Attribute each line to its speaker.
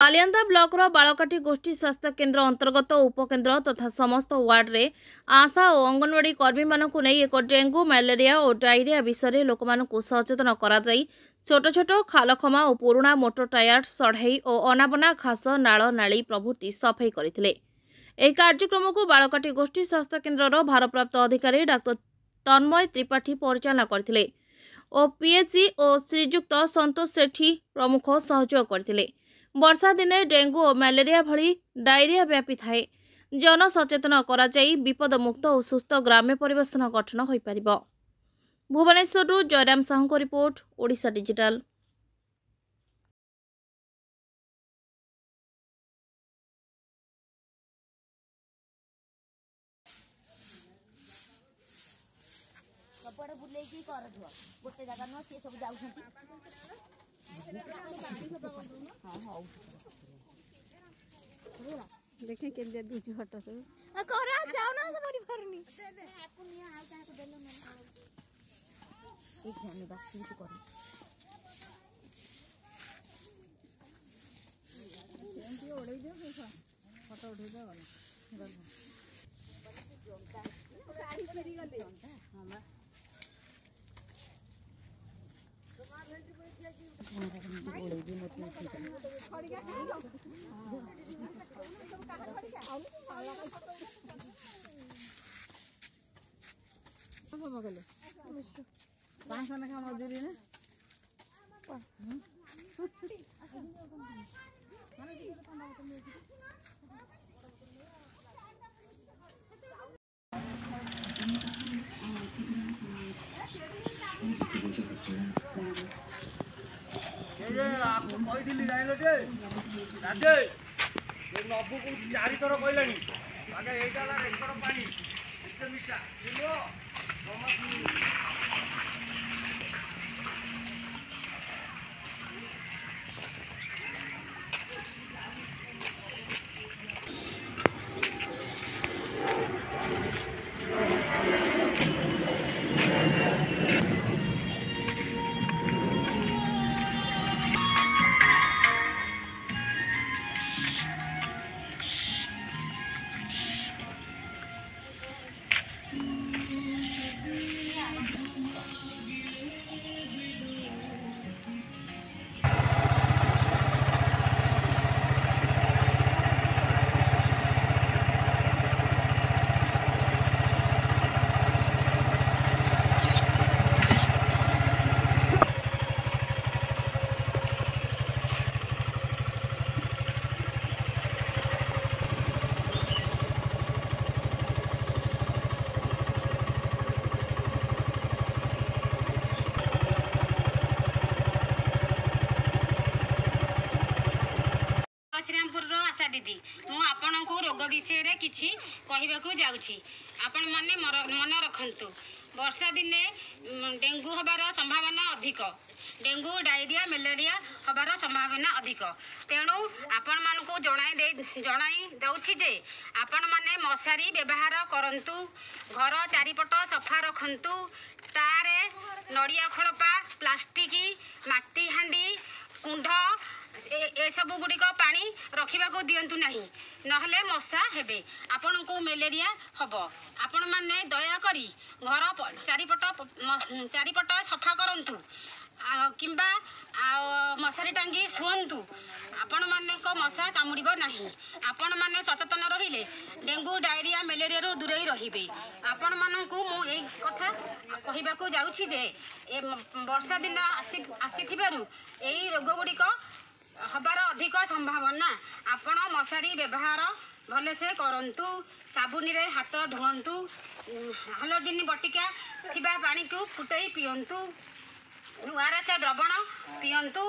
Speaker 1: हालियांदा blocker बालकाटी गोष्ठी स्वास्थ्य केन्द्र अंतर्गत उपकेन्द्र तथा समस्त वार्ड रे आशा और अंगनवाड़ी कर्मी मानकु नहीं एक डेंगू मलेरिया और डायरिया विषय लोक सचेतन कर छोट छोट खालखमा और पुराणा मोटर टायर सढ़ई और अनाबना घास नाल नाली प्रभृति सफाई करथिले। ଏହି କାର୍ଯ୍ୟକ୍ରମକୁ ବାଳକାଟି ଗୋଷ୍ଠୀ ସ୍ୱାସ୍ଥ୍ୟ କେନ୍ଦ୍ରର ଭାରପ୍ରାପ୍ତ ଅଧିକାରୀ ଡାକ୍ତର ତନ୍ମୟ ତ୍ରିପାଠୀ ପରିଚାଳନା କରିଥିଲେ ଓ ପିଏଚି ଓ ଶ୍ରୀଯୁକ୍ତ ସନ୍ତୋଷ ସେଠୀ ପ୍ରମୁଖ ସହଯୋଗ କରିଥିଲେ। ବର୍ଷା ଦିନେ ଡେଙ୍ଗୁ ଓ ମ୍ୟାଲେରିଆ ଭଳି ଡାଇରିଆ ବ୍ୟାପିଥାଏ। ଜନସଚେତନ କରାଯାଇ ବିପଦମୁକ୍ତ ଓ ସୁସ୍ଥ ଗ୍ରାମ୍ୟ ପରିବେଶ ଗଠନ ହୋଇପାରିବ। ଭୁବନେଶ୍ୱରରୁ ଜୟରାମ ସାହୁଙ୍କ ରିପୋର୍ଟ, ଓଡ଼ିଶା ଡିଜିଟାଲ।
Speaker 2: सबुआड़े बुलेकी कर गोटे जगह नुह सी सब जाऊँ
Speaker 1: देखें के दूसरी फटो सब
Speaker 2: करा जाओ ना सब मरी फरनी एक ध्यान बस ठीक कर ओढ़े दो फोटो उठे दो साड़ी फेरी गले हां मजूरी ना
Speaker 3: नबू को 4 थर कहलानी पानी मिठा
Speaker 4: आशा दीदी मु रोग विषय किसी कहवाक जाऊँगी आपण मैंने मन रखु वर्षा दिने डेंगू हबार संभावना अधिक डेंगू डायरिया मलेरिया हबार संभावना अधिक तेणु आपण मानक जनाई दउछि जे आपण माने मशारी व्यवहार करंतु घर चारिपट सफा रखंतु तारे नड़िया खड़पा प्लास्टिक माटी हांडी कुंड ए सब गुड़िक पानी रखा दिंतु नहीं नहले मशा हेबे आपण को मलेरिया हम आपण मैंने दयाकोरी घर चारिपट सफा करंतु किंबा मशारी टांगी शुंतु आपण माने मशा कामुड़ब नहीं आपण माने सचेतन रहिले डेंगू डायरिया मलेरिया रू दूरे रहिबे आपण मानकु मु एई कथा कहबाकू जाउछि जे ए वर्षा दिन आसीथिबारु एई रोग गुड़िक हबार अधिक संभावना आपण मशारी व्यवहार भलसे करंतु साबुनी रे हाथ धुंतु हालोजिन बटिका थिबा पानी को फुटई पियंतु ओआरएस द्रवण पियंतु।